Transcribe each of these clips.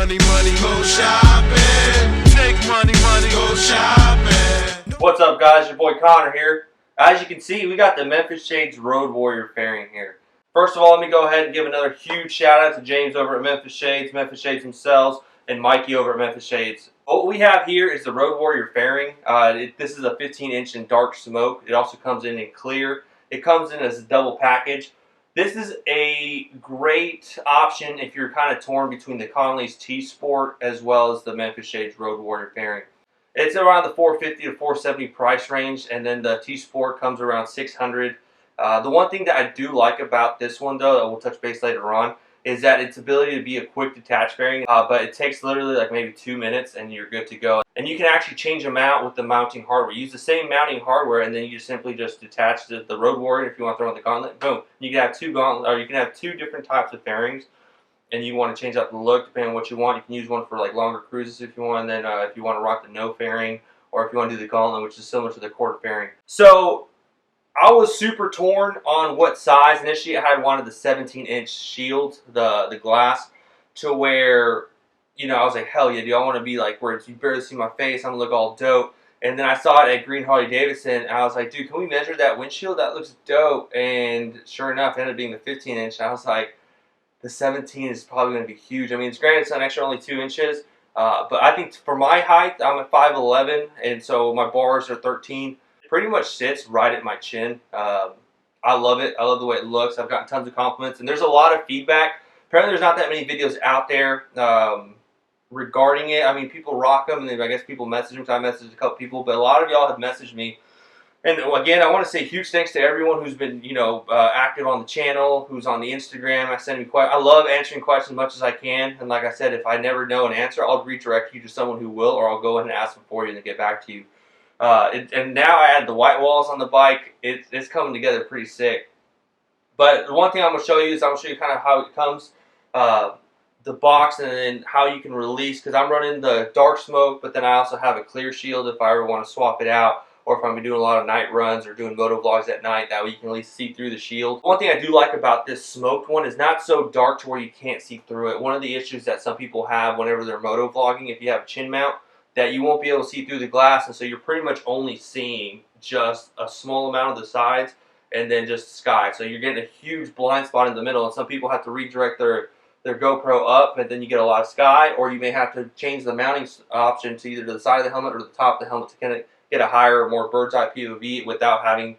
money, money, go shopping. Take money, money, go shopping. What's up, guys? Your boy Connor here. As you can see, we got the Memphis Shades Road Warrior fairing here. First of all, let me go ahead and give another huge shout out to James over at Memphis Shades themselves, and Mikey over at Memphis Shades. What we have here is the Road Warrior fairing. This is a 15-inch in dark smoke. It also comes in clear. It comes in as a double package. This is a great option if you're kind of torn between the Connelly's T-Sport as well as the Memphis Shades Road Warrior fairing. It's around the $450 to $470 price range, and then the T-Sport comes around $600. The one thing that I do like about this one, though, that we'll touch base later on, is that its ability to be a quick detach fairing, but it takes literally like maybe 2 minutes and you're good to go. And you can actually change them out with the mounting hardware. Use the same mounting hardware, and then you simply just detach the Road Warrior. If you want to throw in the Gauntlet, boom. You can have two different types of fairings, and you want to change out the look depending on what you want. You can use one for like longer cruises if you want, and then if you want to rock the no fairing, or if you want to do the Gauntlet, which is similar to the quarter fairing. So I was super torn on what size. Initially, I had wanted the 17-inch shield, the glass, to where, you know, I was like, hell yeah, dude, I want to be like where you barely see my face. I'm going to look all dope. And then I saw it at Green Harley Davidson, and I was like, dude, can we measure that windshield? That looks dope. And sure enough, it ended up being the 15-inch. I was like, the 17 is probably going to be huge. I mean, it's granted, it's an extra only 2 inches. But I think for my height, I'm at 5'11", and so my bars are 13. Pretty much sits right at my chin. I love it. I love the way it looks. I've gotten tons of compliments, and there's a lot of feedback. Apparently, there's not that many videos out there regarding it. I mean, people rock them, and I guess people message them. So I messaged a couple people, but a lot of y'all have messaged me. And again, I want to say huge thanks to everyone who's been, you know, active on the channel, who's on the Instagram. I love answering questions as much as I can. And like I said, if I never know an answer, I'll redirect you to someone who will, or I'll go ahead and ask them for you and then get back to you. And now I add the white walls on the bike. It's coming together pretty sick. But the one thing I'm going to show you is I'm going to show you kind of how it comes, the box, and then how you can release. Because I'm running the dark smoke, but then I also have a clear shield if I ever want to swap it out. Or if I'm doing a lot of night runs or doing moto vlogs at night, that way you can at least see through the shield. One thing I do like about this smoked one is not so dark to where you can't see through it. One of the issues that some people have whenever they're moto vlogging, if you have a chin mount, that you won't be able to see through the glass, and so you're pretty much only seeing just a small amount of the sides and then just sky. So you're getting a huge blind spot in the middle, and some people have to redirect their GoPro up, and then you get a lot of sky, or you may have to change the mounting option to either the side of the helmet or the top of the helmet to kind of get a higher, more bird's eye POV without having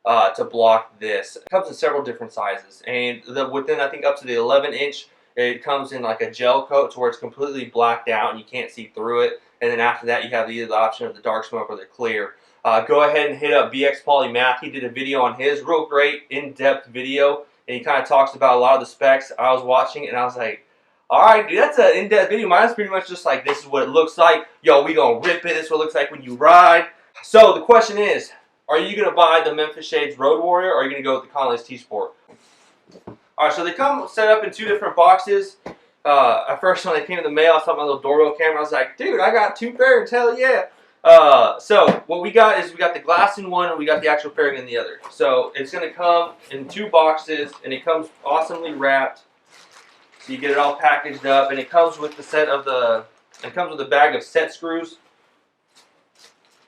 to block this. It comes in several different sizes, and within, I think, up to the 11-inch, it comes in like a gel coat to where it's completely blacked out and you can't see through it. And then after that, you have either the option of the dark smoke or the clear. Go ahead and hit up BX Polymath. He did a video on his, real great in-depth video, and he kind of talks about a lot of the specs. I was watching and I was like, alright, dude, that's an in-depth video. Mine's pretty much just like, this is what it looks like. Yo, we gonna rip it. This is what it looks like when you ride. So the question is, are you gonna buy the Memphis Shades Road Warrior, or are you gonna go with the Connelly's T-Sport? Alright, so they come set up in 2 different boxes. At first, when they came in the mail, I saw my little doorbell camera. I was like, dude, I got 2 fairings, hell yeah. So what we got is we got the glass in one and we got the actual fairing in the other. So it's going to come in 2 boxes, and it comes awesomely wrapped. So you get it all packaged up, and it comes with it comes with a bag of set screws.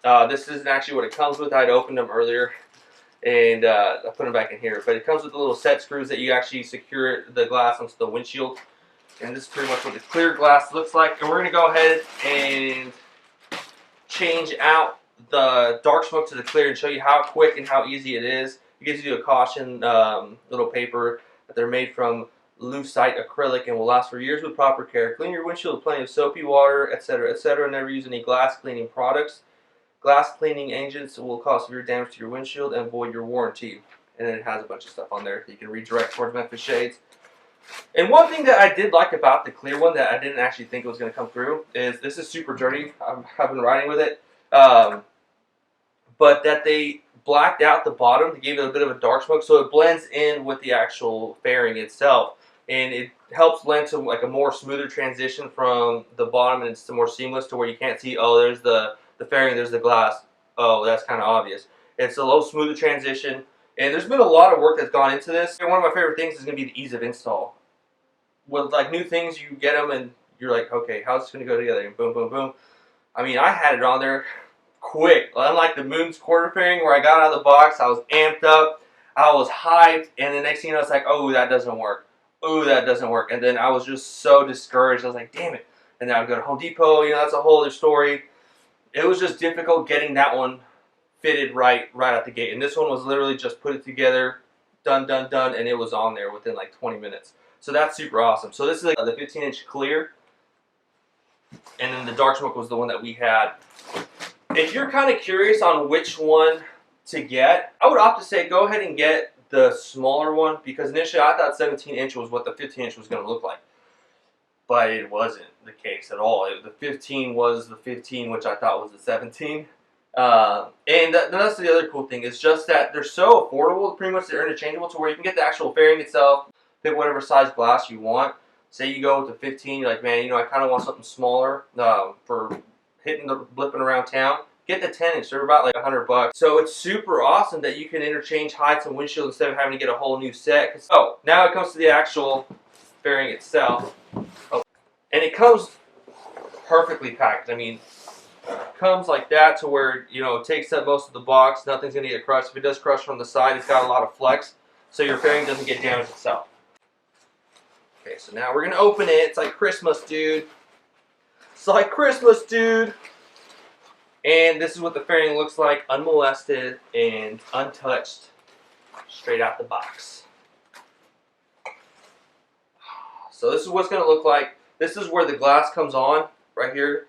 This isn't actually what it comes with. I'd opened them earlier, and I put them back in here. But it comes with the little set screws that you actually secure the glass onto the windshield. And this is pretty much what the clear glass looks like. And we're going to go ahead and change out the dark smoke to the clear and show you how quick and how easy it is. It gives you a caution little paper that they're made from lucite acrylic and will last for years with proper care. Clean your windshield with plenty of soapy water, etc., etc. Never use any glass cleaning products. Glass cleaning agents will cause severe damage to your windshield and void your warranty. And then it has a bunch of stuff on there that you can redirect towards Memphis Shades. And one thing that I did like about the clear one that I didn't actually think it was going to come through is this is super dirty. I've been riding with it. But that they blacked out the bottom to give it a bit of a dark smoke, so it blends in with the actual fairing itself. And it helps blend to like a more smoother transition from the bottom, and it's more seamless to where you can't see, oh, there's the fairing, there's the glass. Oh, that's kind of obvious. It's a little smoother transition. And there's been a lot of work that's gone into this. And one of my favorite things is going to be the ease of install. With like new things, you get them and you're like, okay, how's this gonna go together? And boom, boom, boom. I mean, I had it on there quick. Unlike the Moon's quarter fairing where I got out of the box, I was amped up, I was hyped, and the next thing you know, it's like, oh, that doesn't work. Oh, that doesn't work. And then I was just so discouraged. I was like, damn it. And then I would go to Home Depot. You know, that's a whole other story. It was just difficult getting that one fitted right out the gate. And this one was literally just put it together, done, and it was on there within like 20 minutes. So that's super awesome. So this is like the 15-inch clear. And then the dark smoke was the one that we had. If you're kind of curious on which one to get, I would opt to say go ahead and get the smaller one, because initially I thought 17-inch was what the 15-inch was going to look like. But it wasn't the case at all. The 15 was the 15, which I thought was the 17. And that's the other cool thing, is just that they're so affordable. Pretty much they're interchangeable to where you can get the actual fairing itself, pick whatever size glass you want. Say you go with the 15, you're like, man, you know, I kind of want something smaller for hitting the blipping around town. Get the 10-inch. They're about like $100. So it's super awesome that you can interchange heights and windshield instead of having to get a whole new set. So now it comes to the actual fairing itself. Oh, and it comes perfectly packed. I mean, it comes like that to where, you know, it takes up most of the box. Nothing's going to get crushed. If it does crush from the side, it's got a lot of flex, so your fairing doesn't get damaged itself. Okay, so now we're going to open it. It's like Christmas, dude. It's like Christmas, dude. And this is what the fairing looks like, unmolested and untouched, straight out the box. So this is what's going to look like. This is where the glass comes on, right here.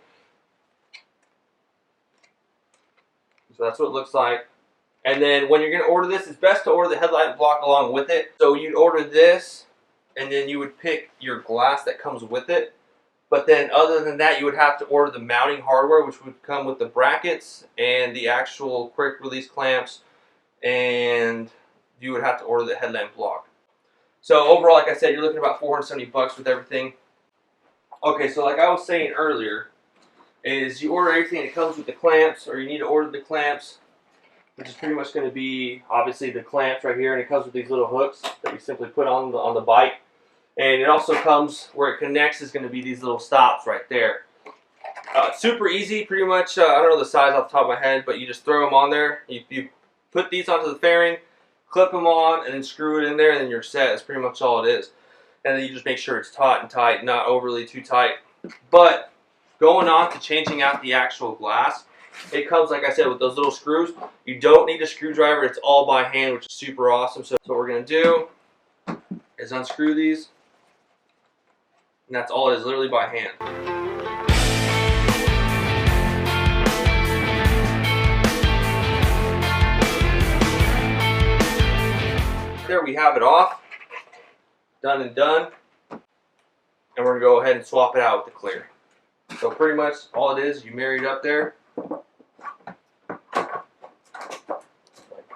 So that's what it looks like. And then when you're going to order this, it's best to order the headlight block along with it. So you'd order this, and then you would pick your glass that comes with it. But then other than that, you would have to order the mounting hardware, which would come with the brackets and the actual quick release clamps, and you would have to order the headlamp block. So overall, like I said, you're looking at about $470 with everything. Okay, so like I was saying earlier, is you order everything that comes with the clamps, or you need to order the clamps, which is pretty much going to be obviously the clamps right here, and it comes with these little hooks that you simply put on the bike. And it also comes, where it connects is going to be these little stops right there. Super easy, pretty much. I don't know the size off the top of my head, but you just throw them on there. You put these onto the fairing, clip them on, and then screw it in there, and then you're set. That's pretty much all it is. And then you just make sure it's taut and tight, not overly too tight. But going on to changing out the actual glass, it comes, like I said, with those little screws. You don't need a screwdriver. It's all by hand, which is super awesome. So what we're going to do is unscrew these. And that's all it is, literally by hand. There we have it off. Done and done. And we're going to go ahead and swap it out with the clear. So pretty much all it is, you marry it up there. Like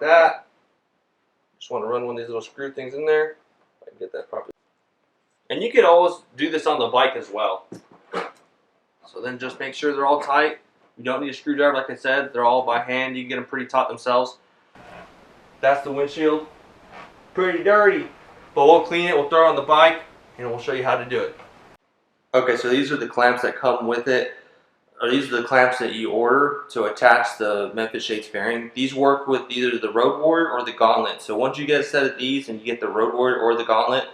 that. Just want to run one of these little screw things in there. If I can get that properly. And you could always do this on the bike as well. So then just make sure they're all tight. You don't need a screwdriver, like I said. They're all by hand. You can get them pretty taut themselves. That's the windshield. Pretty dirty. But we'll clean it, we'll throw it on the bike, and we'll show you how to do it. Okay, so these are the clamps that come with it. Or these are the clamps that you order to attach the Memphis Shades fairing. These work with either the Road Warrior or the Gauntlet. So once you get a set of these and you get the Road Warrior or the Gauntlet,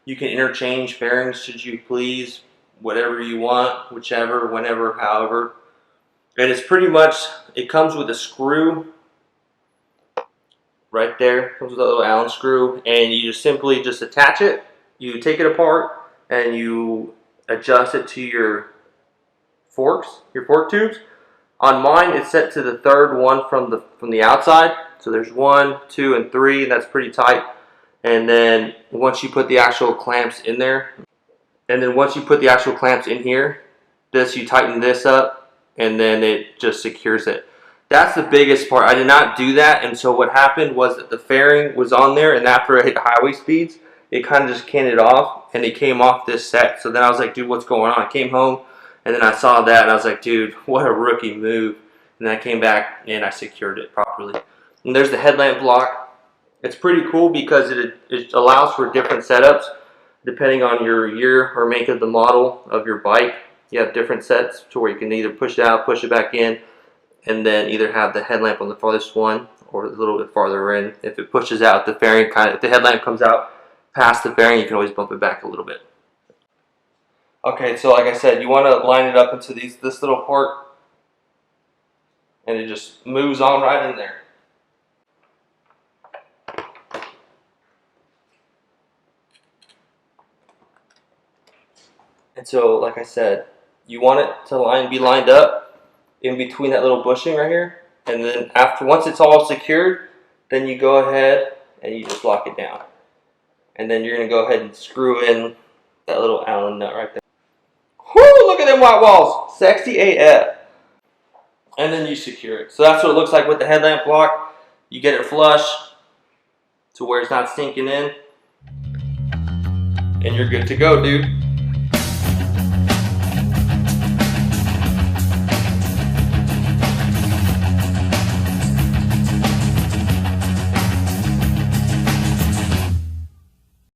you can interchange fairings should you please, whatever you want, whichever, whenever, however. And it's pretty much, it comes with a screw right there. Comes with a little Allen screw, and you just simply just attach it. You take it apart and you adjust it to your forks, your fork tubes. On mine, it's set to the third one from the outside. So there's 1, 2, and 3, and that's pretty tight. And then once you put the actual clamps in there, and then once you put the actual clamps in here, you tighten this up, and then it just secures it. That's the biggest part. I did not do that, and so what happened was that the fairing was on there, and after I hit highway speeds, it kind of just canted off, and it came off this set. So then I was like, dude, what's going on? I came home, and then I saw that, and I was like, dude, what a rookie move. And then I came back, and I secured it properly. And there's the headlamp block. It's pretty cool because it allows for different setups. depending on your year or make of the model of your bike, you have different sets to where you can either push it out, push it back in, and then either have the headlamp on the farthest one or a little bit farther in. If it pushes out, the fairing if the headlamp comes out past the fairing, you can always bump it back a little bit. Okay, so like I said, you want to line it up into this little part, and it just moves on right in there. And so, like I said, you want it to be lined up in between that little bushing right here, and then once it's all secured, then you go ahead and you just lock it down. And then you're going to go ahead and screw in that little Allen nut right there. Whoo, look at them white walls. Sexy AF. And then you secure it. So that's what it looks like with the headlamp block. You get it flush to where it's not sinking in. And you're good to go, dude.